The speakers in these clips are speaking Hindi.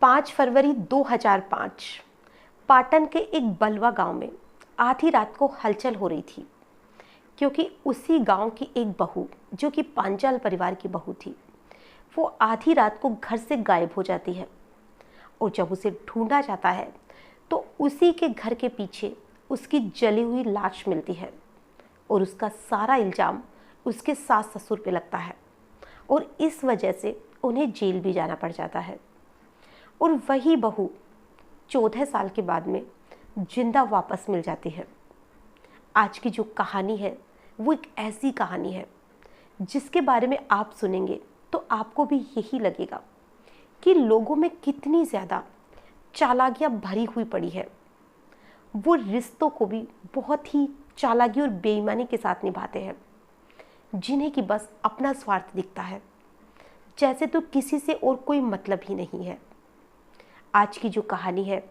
5 फरवरी 2005 पाटन के एक बलवा गांव में आधी रात को हलचल हो रही थी, क्योंकि उसी गांव की एक बहू, जो कि पांचाल परिवार की बहू थी, वो आधी रात को घर से गायब हो जाती है। और जब उसे ढूंढा जाता है तो उसी के घर के पीछे उसकी जली हुई लाश मिलती है और उसका सारा इल्ज़ाम उसके सास ससुर पे लगता है और इस वजह से उन्हें जेल भी जाना पड़ जाता है। और वही बहू 14 साल के बाद में जिंदा वापस मिल जाती है। आज की जो कहानी है वो एक ऐसी कहानी है जिसके बारे में आप सुनेंगे तो आपको भी यही लगेगा कि लोगों में कितनी ज़्यादा चालाकियाँ भरी हुई पड़ी है। वो रिश्तों को भी बहुत ही चालाकी और बेईमानी के साथ निभाते हैं, जिन्हें कि बस अपना स्वार्थ दिखता है, जैसे तो किसी से और कोई मतलब ही नहीं है। आज की जो कहानी है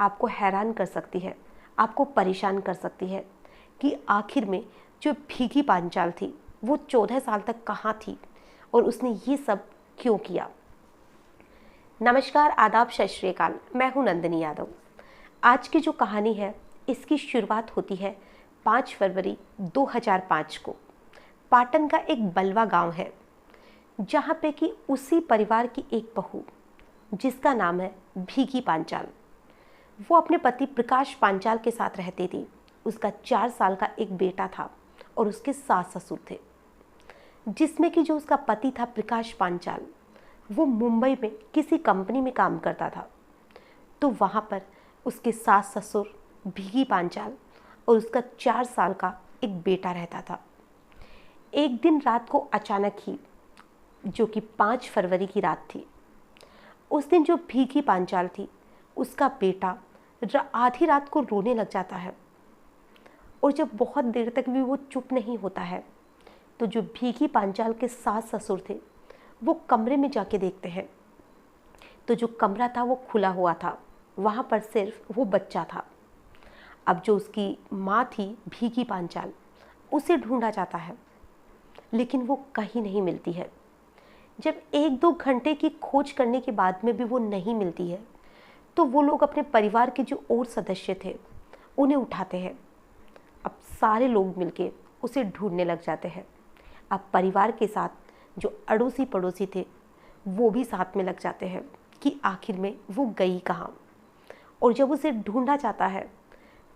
आपको हैरान कर सकती है, आपको परेशान कर सकती है कि आखिर में जो भीगी पांचाल थी वो 14 साल तक कहाँ थी और उसने ये सब क्यों किया। नमस्कार, आदाब, सत श्री अकाल। मैं हूँ नंदिनी यादव। आज की जो कहानी है इसकी शुरुआत होती है 5 फरवरी 2005 को। पाटन का एक बलवा गांव है, जहाँ पे कि उसी परिवार की एक बहू, जिसका नाम है भीगी पांचाल, वो अपने पति प्रकाश पांचाल के साथ रहती थी। उसका 4 साल का एक बेटा था और उसके सास ससुर थे, जिसमें कि जो उसका पति था प्रकाश पांचाल, वो मुंबई में किसी कंपनी में काम करता था। तो वहाँ पर उसके सास ससुर, भीगी पांचाल और उसका 4 साल का एक बेटा रहता था। एक दिन रात को अचानक ही, जो कि 5 फरवरी की रात थी, उस दिन जो भीगी पांचाल थी उसका बेटा आधी रात को रोने लग जाता है। और जब बहुत देर तक भी वो चुप नहीं होता है तो जो भीगी पांचाल के सास ससुर थे वो कमरे में जाके देखते हैं तो जो कमरा था वो खुला हुआ था, वहाँ पर सिर्फ वो बच्चा था। अब जो उसकी माँ थी भीगी पांचाल, उसे ढूंढा जाता है लेकिन वो कहीं नहीं मिलती है। जब 1-2 घंटे की खोज करने के बाद में भी वो नहीं मिलती है तो वो लोग अपने परिवार के जो और सदस्य थे उन्हें उठाते हैं। अब सारे लोग मिलके उसे ढूंढने लग जाते हैं। अब परिवार के साथ जो अड़ोसी पड़ोसी थे वो भी साथ में लग जाते हैं कि आखिर में वो गई कहाँ। और जब उसे ढूंढा जाता है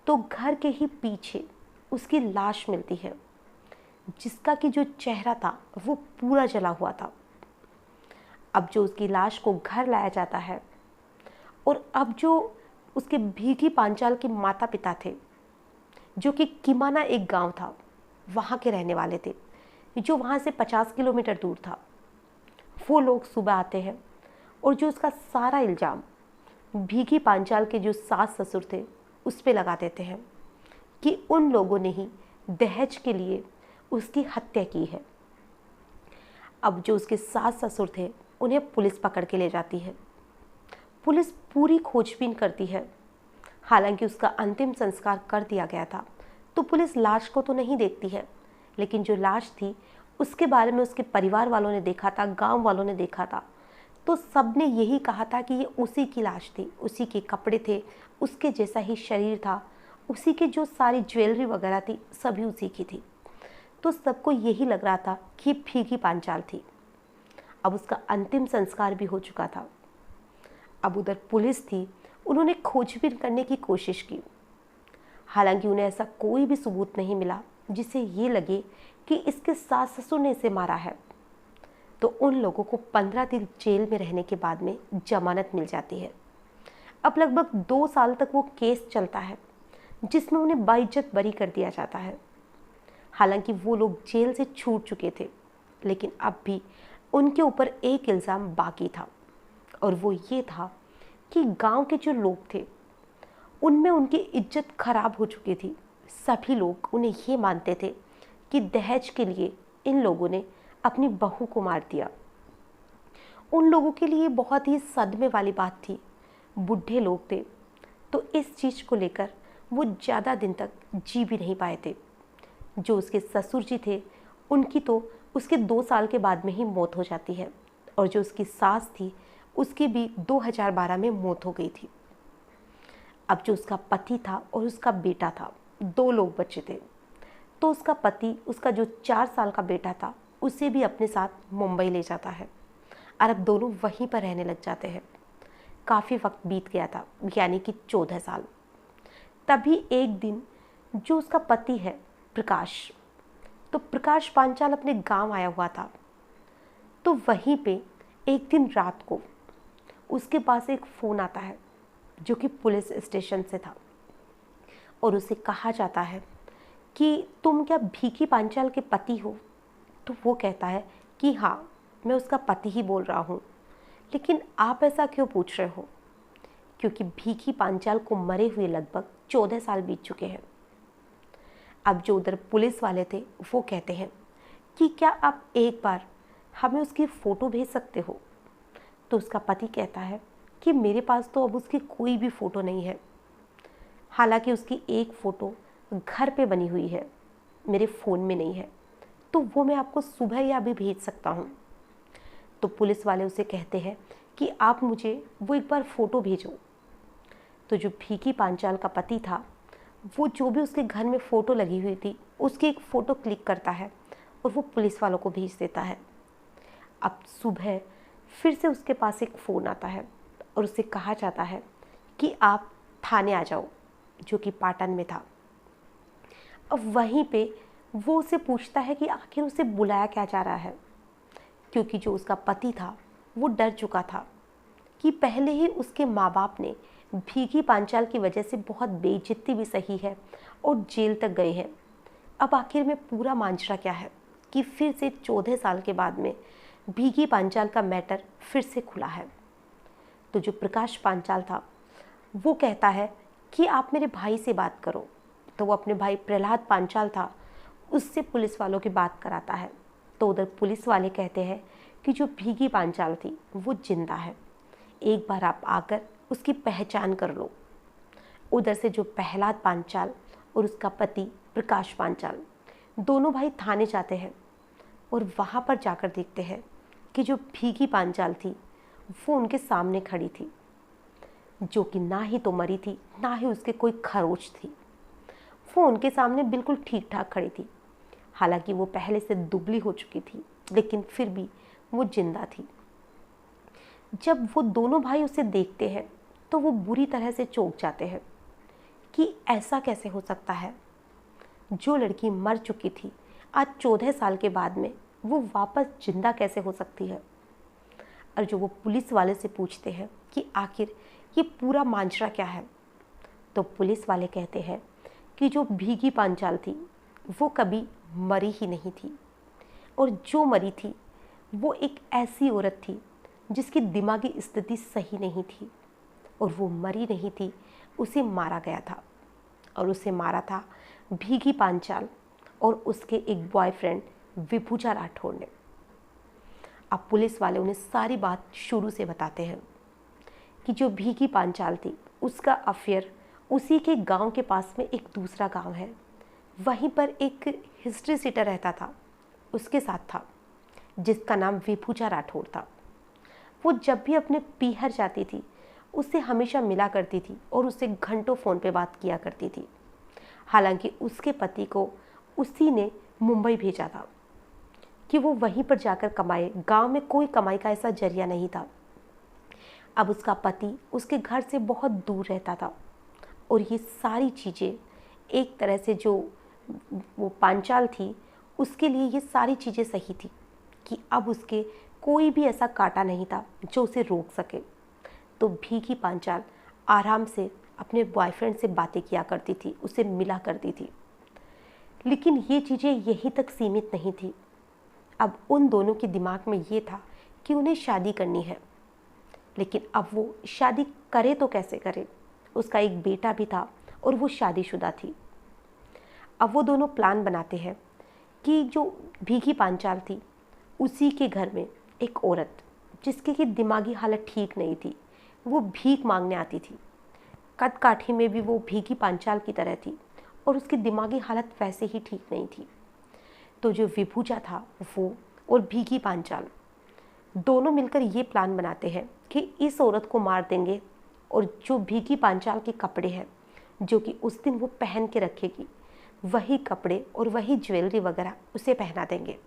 तो घर के ही पीछे उसकी लाश मिलती है, जिसका कि जो चेहरा था वो पूरा जला हुआ था। अब जो उसकी लाश को घर लाया जाता है और अब जो उसके भीगी पांचाल के माता पिता थे, जो कि किमाना एक गांव था, वहाँ के रहने वाले थे, जो वहाँ से 50 किलोमीटर दूर था, वो लोग सुबह आते हैं और जो उसका सारा इल्ज़ाम भीगी पांचाल के जो सास ससुर थे उस पे लगा देते हैं कि उन लोगों ने ही दहेज के लिए उसकी हत्या की है। अब जो उसके सास ससुर थे उन्हें पुलिस पकड़ के ले जाती है। पुलिस पूरी खोजबीन करती है। हालांकि उसका अंतिम संस्कार कर दिया गया था तो पुलिस लाश को तो नहीं देखती है, लेकिन जो लाश थी उसके बारे में उसके परिवार वालों ने देखा था, गांव वालों ने देखा था, तो सब ने यही कहा था कि ये उसी की लाश थी, उसी के कपड़े थे, उसके जैसा ही शरीर था, उसी के जो सारी ज्वेलरी वगैरह थी सभी उसी की थी। तो सबको यही लग रहा था कि ये भीगी पांचाल थी। अब उसका अंतिम संस्कार भी हो चुका था। अब उधर पुलिस थी, उन्होंने खोजबीन करने की कोशिश की। हालांकि उन्हें ऐसा कोई भी सबूत नहीं मिला जिससे ये लगे कि इसके सास ससुर ने इसे मारा है। तो उन लोगों को 15 दिन जेल में रहने के बाद में जमानत मिल जाती है। अब लगभग 2 साल तक वो केस चलता है, जिसमें उन्हें बाइज्जत बरी कर दिया जाता है। हालांकि वो लोग जेल से छूट चुके थे, लेकिन अब भी उनके ऊपर एक इल्ज़ाम बाकी था, और वो ये था कि गांव के जो लोग थे उनमें उनकी इज्जत खराब हो चुकी थी। सभी लोग उन्हें ये मानते थे कि दहेज के लिए इन लोगों ने अपनी बहू को मार दिया। उन लोगों के लिए बहुत ही सदमे वाली बात थी। बूढ़े लोग थे तो इस चीज़ को लेकर वो ज़्यादा दिन तक जी भी नहीं पाए थे। जो उसके ससुर जी थे उनकी तो उसके 2 साल के बाद में ही मौत हो जाती है, और जो उसकी सास थी उसकी भी 2012 में मौत हो गई थी। अब जो उसका पति था और उसका बेटा था, 2 लोग बचे थे। तो उसका पति उसका जो 4 साल का बेटा था उसे भी अपने साथ मुंबई ले जाता है और अब दोनों वहीं पर रहने लग जाते हैं। काफ़ी वक्त बीत गया था, यानी कि 14 साल। तभी एक दिन जो उसका पति है प्रकाश, तो प्रकाश पांचाल अपने गांव आया हुआ था। तो वहीं पे एक दिन रात को उसके पास एक फ़ोन आता है जो कि पुलिस स्टेशन से था और उसे कहा जाता है कि तुम क्या भीखी पांचाल के पति हो? तो वो कहता है कि हाँ, मैं उसका पति ही बोल रहा हूँ। लेकिन आप ऐसा क्यों पूछ रहे हो? क्योंकि भीखी पांचाल को मरे हुए लगभग 14 साल बीत चुके हैं। अब जो उधर पुलिस वाले थे वो कहते हैं कि क्या आप एक बार हमें उसकी फ़ोटो भेज सकते हो? तो उसका पति कहता है कि मेरे पास तो अब उसकी कोई भी फ़ोटो नहीं है। हालांकि उसकी एक फ़ोटो घर पे बनी हुई है, मेरे फ़ोन में नहीं है, तो वो मैं आपको सुबह या अभी भेज सकता हूँ। तो पुलिस वाले उसे कहते हैं कि आप मुझे वो एक बार फ़ोटो भेजो। तो जो भीखी पांचाल का पति था वो जो भी उसके घर में फ़ोटो लगी हुई थी उसकी एक फ़ोटो क्लिक करता है और वो पुलिस वालों को भेज देता है। अब सुबह फिर से उसके पास एक फ़ोन आता है और उससे कहा जाता है कि आप थाने आ जाओ, जो कि पाटन में था। अब वहीं पे वो उसे पूछता है कि आखिर उसे बुलाया क्या जा रहा है, क्योंकि जो उसका पति था वो डर चुका था कि पहले ही उसके माँ बाप ने भीखी पांचाल की वजह से बहुत बेइज्जती भी सही है और जेल तक गए हैं। अब आखिर में पूरा मांजरा क्या है कि फिर से 14 साल के बाद में भीखी पांचाल का मैटर फिर से खुला है। तो जो प्रकाश पांचाल था वो कहता है कि आप मेरे भाई से बात करो। तो वो अपने भाई प्रहलाद पांचाल था, उससे पुलिस वालों की बात कराता है। तो उधर पुलिस वाले कहते हैं कि जो भीखी पांचाल थी वो जिंदा है, एक बार आप आकर उसकी पहचान कर लो। उधर से जो प्रहलाद पांचाल और उसका पति प्रकाश पांचाल दोनों भाई थाने जाते हैं और वहाँ पर जाकर देखते हैं कि जो भीखी पांचाल थी वो उनके सामने खड़ी थी, जो कि ना ही तो मरी थी ना ही उसके कोई खरोच थी। वो उनके सामने बिल्कुल ठीक ठाक खड़ी थी। हालांकि वो पहले से दुबली हो चुकी थी, लेकिन फिर भी वो जिंदा थी। जब वो दोनों भाई उसे देखते हैं तो वो बुरी तरह से चौंक जाते हैं कि ऐसा कैसे हो सकता है, जो लड़की मर चुकी थी आज 14 साल के बाद में वो वापस जिंदा कैसे हो सकती है। और जो वो पुलिस वाले से पूछते हैं कि आखिर ये पूरा मांजरा क्या है, तो पुलिस वाले कहते हैं कि जो भीखी पांचाल थी वो कभी मरी ही नहीं थी, और जो मरी थी वो एक ऐसी औरत थी जिसकी दिमागी स्थिति सही नहीं थी, और वो मरी नहीं थी, उसे मारा गया था। और उसे मारा था भीखी पांचाल और उसके एक बॉयफ्रेंड विभूजा राठौड़ ने। अब पुलिस वाले उन्हें सारी बात शुरू से बताते हैं कि जो भीखी पांचाल थी उसका अफेयर उसी के गांव के पास में एक दूसरा गांव है, वहीं पर एक हिस्ट्री सीटर रहता था, उसके साथ था, जिसका नाम विभूजा राठौड़ था। वो जब भी अपने पीहर जाती थी उससे हमेशा मिला करती थी और उससे घंटों फ़ोन पे बात किया करती थी। हालांकि उसके पति को उसी ने मुंबई भेजा था कि वो वहीं पर जाकर कमाए, गांव में कोई कमाई का ऐसा जरिया नहीं था। अब उसका पति उसके घर से बहुत दूर रहता था और ये सारी चीज़ें एक तरह से जो वो पांचाल थी उसके लिए ये सारी चीज़ें सही थी कि अब उसके कोई भी ऐसा कांटा नहीं था जो उसे रोक सके। तो भीखी पांचाल आराम से अपने बॉयफ्रेंड से बातें किया करती थी, उसे मिला करती थी। लेकिन ये चीज़ें यहीं तक सीमित नहीं थी। अब उन दोनों के दिमाग में ये था कि उन्हें शादी करनी है, लेकिन अब वो शादी करे तो कैसे करे। उसका एक बेटा भी था और वो शादीशुदा थी। अब वो दोनों प्लान बनाते हैं कि जो भीखी पांचाल थी उसी के घर में एक औरत जिसकी की दिमागी हालत ठीक नहीं थी, वो भीख मांगने आती थी। कद काठी में भी वो भीखी पांचाल की तरह थी और उसकी दिमागी हालत वैसे ही ठीक नहीं थी। तो जो विभूजा था वो और भीखी पांचाल दोनों मिलकर ये प्लान बनाते हैं कि इस औरत को मार देंगे और जो भीगी पांचाल के कपड़े हैं जो कि उस दिन वो पहन के रखेगी, वही कपड़े और वही ज्वेलरी वगैरह उसे पहना देंगे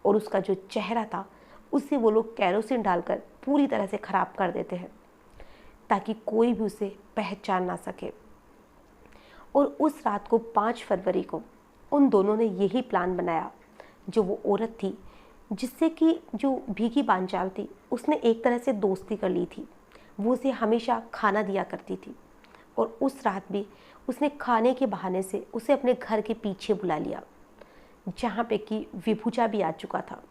और उसका जो चेहरा था उसे वो लोग कैरोसिन डालकर पूरी तरह से ख़राब कर देते हैं ताकि कोई भी उसे पहचान ना सके। और उस रात को 5 फरवरी को उन दोनों ने यही प्लान बनाया। जो वो औरत थी जिससे कि जो भीगी पांचाल थी उसने एक तरह से दोस्ती कर ली थी, वो उसे हमेशा खाना दिया करती थी और उस रात भी उसने खाने के बहाने से उसे अपने घर के पीछे बुला लिया जहाँ पे कि विभूजा भी आ चुका था।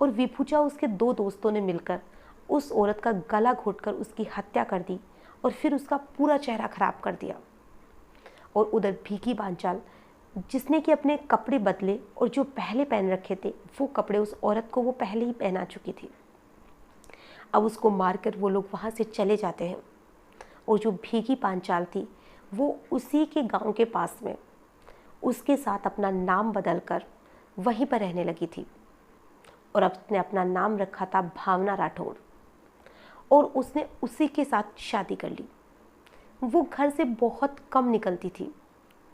और विभूजा उसके 2 दोस्तों ने मिलकर उस औरत का गला घोंटकर उसकी हत्या कर दी और फिर उसका पूरा चेहरा खराब कर दिया। और उधर भीगी पांचाल जिसने कि अपने कपड़े बदले और जो पहले पहन रखे थे वो कपड़े उस औरत को वो पहले ही पहना चुकी थी। अब उसको मारकर वो लोग वहाँ से चले जाते हैं और जो भीगी पांचाल थी वो उसी के गांव के पास में उसके साथ अपना नाम बदलकर वहीं पर रहने लगी थी और अब उसने अपना नाम रखा था भावना राठौड़ और उसने उसी के साथ शादी कर ली। वो घर से बहुत कम निकलती थी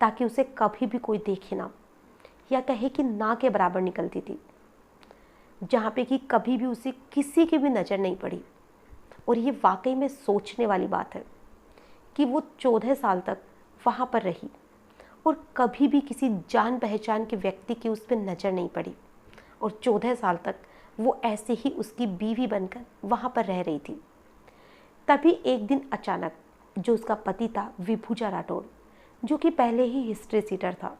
ताकि उसे कभी भी कोई देखे ना, या कहे कि ना के बराबर निकलती थी, जहाँ पे कि कभी भी उसे किसी की भी नज़र नहीं पड़ी। और ये वाकई में सोचने वाली बात है कि वो 14 साल तक वहाँ पर रही और कभी भी किसी जान पहचान के व्यक्ति की उस पर नज़र नहीं पड़ी और 14 साल तक वो ऐसे ही उसकी बीवी बनकर वहाँ पर रह रही थी। तभी एक दिन अचानक जो उसका पति था विभूजा राठौड़, जो कि पहले ही हिस्ट्री सीटर था,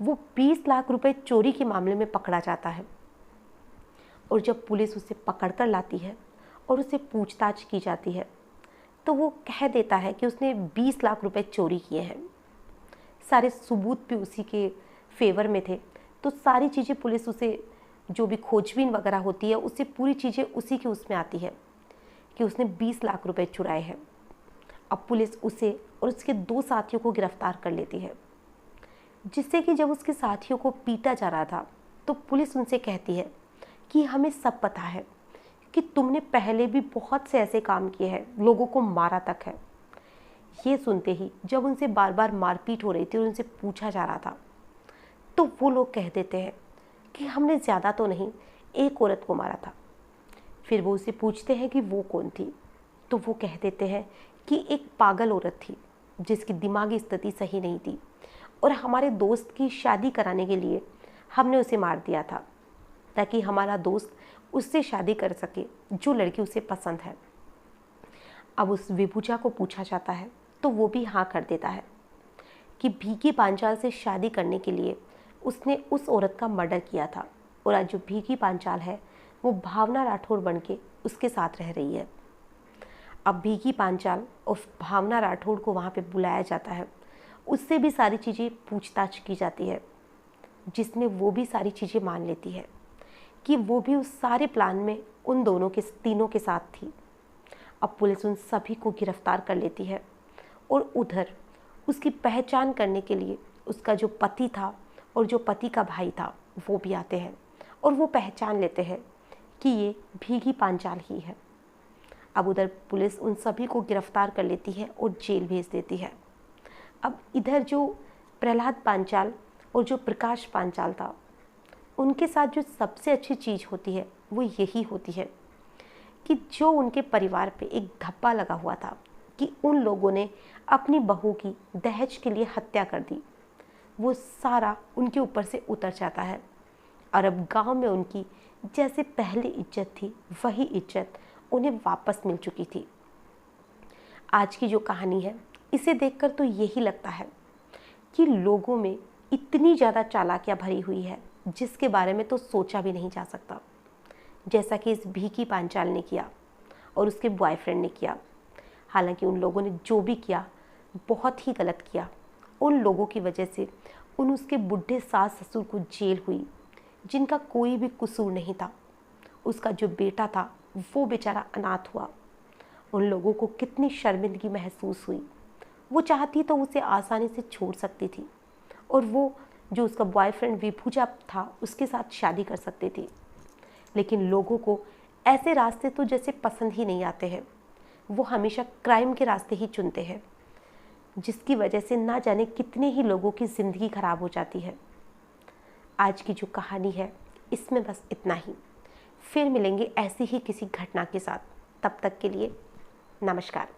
वो 20 लाख रुपए चोरी के मामले में पकड़ा जाता है। और जब पुलिस उसे पकड़ कर लाती है और उसे पूछताछ की जाती है तो वो कह देता है कि उसने 20 लाख रुपए चोरी किए हैं। सारे सबूत भी उसी के फेवर में थे, तो सारी चीज़ें पुलिस उसे जो भी खोजबीन वगैरह होती है उससे पूरी चीज़ें उसी के उसमें आती है कि उसने 20 लाख रुपए चुराए हैं। अब पुलिस उसे और उसके 2 साथियों को गिरफ्तार कर लेती है, जिससे कि जब उसके साथियों को पीटा जा रहा था तो पुलिस उनसे कहती है कि हमें सब पता है कि तुमने पहले भी बहुत से ऐसे काम किए हैं, लोगों को मारा तक है। ये सुनते ही जब उनसे बार बार मारपीट हो रही थी और उनसे पूछा जा रहा था तो वो लोग कह देते हैं कि हमने ज़्यादा तो नहीं, एक औरत को मारा था। फिर वो उसे पूछते हैं कि वो कौन थी, तो वो कह देते हैं कि एक पागल औरत थी जिसकी दिमागी स्थिति सही नहीं थी और हमारे दोस्त की शादी कराने के लिए हमने उसे मार दिया था ताकि हमारा दोस्त उससे शादी कर सके जो लड़की उसे पसंद है। अब उस विभूजा को पूछा जाता है तो वो भी हाँ कर देता है कि भीगी पांचाल से शादी करने के लिए उसने उस औरत का मर्डर किया था और आज जो भीगी पांचाल है वो भावना राठौड़ बन के उसके साथ रह रही है। अब भीगी पांचाल और भावना राठौड़ को वहाँ पे बुलाया जाता है, उससे भी सारी चीज़ें पूछताछ की जाती है, जिसमें वो भी सारी चीज़ें मान लेती है कि वो भी उस सारे प्लान में उन दोनों के तीनों के साथ थी। अब पुलिस उन सभी को गिरफ्तार कर लेती है और उधर उसकी पहचान करने के लिए उसका जो पति था और जो पति का भाई था वो भी आते हैं और वो पहचान लेते हैं कि ये भीगी पांचाल ही है। अब उधर पुलिस उन सभी को गिरफ्तार कर लेती है और जेल भेज देती है। अब इधर जो प्रहलाद पांचाल और जो प्रकाश पांचाल था, उनके साथ जो सबसे अच्छी चीज़ होती है वो यही होती है कि जो उनके परिवार पे एक धब्बा लगा हुआ था कि उन लोगों ने अपनी बहू की दहेज के लिए हत्या कर दी, वो सारा उनके ऊपर से उतर जाता है और अब गांव में उनकी जैसे पहले इज्जत थी वही इज्जत उन्हें वापस मिल चुकी थी। आज की जो कहानी है इसे देखकर तो यही लगता है कि लोगों में इतनी ज़्यादा चालाकियाँ भरी हुई है जिसके बारे में तो सोचा भी नहीं जा सकता, जैसा कि इस भीगी पांचाल ने किया और उसके बॉयफ्रेंड ने किया। हालांकि उन लोगों ने जो भी किया बहुत ही गलत किया। उन लोगों की वजह से उसके बुढ़े सास ससुर को जेल हुई जिनका कोई भी कसूर नहीं था। उसका जो बेटा था वो बेचारा अनाथ हुआ। उन लोगों को कितनी शर्मिंदगी महसूस हुई। वो चाहती तो उसे आसानी से छोड़ सकती थी और वो जो उसका बॉयफ्रेंड विभूजा था उसके साथ शादी कर सकती थी, लेकिन लोगों को ऐसे रास्ते तो जैसे पसंद ही नहीं आते हैं। वो हमेशा क्राइम के रास्ते ही चुनते हैं, जिसकी वजह से ना जाने कितने ही लोगों की ज़िंदगी खराब हो जाती है। आज की जो कहानी है इसमें बस इतना ही। फिर मिलेंगे ऐसी ही किसी घटना के साथ। तब तक के लिए नमस्कार।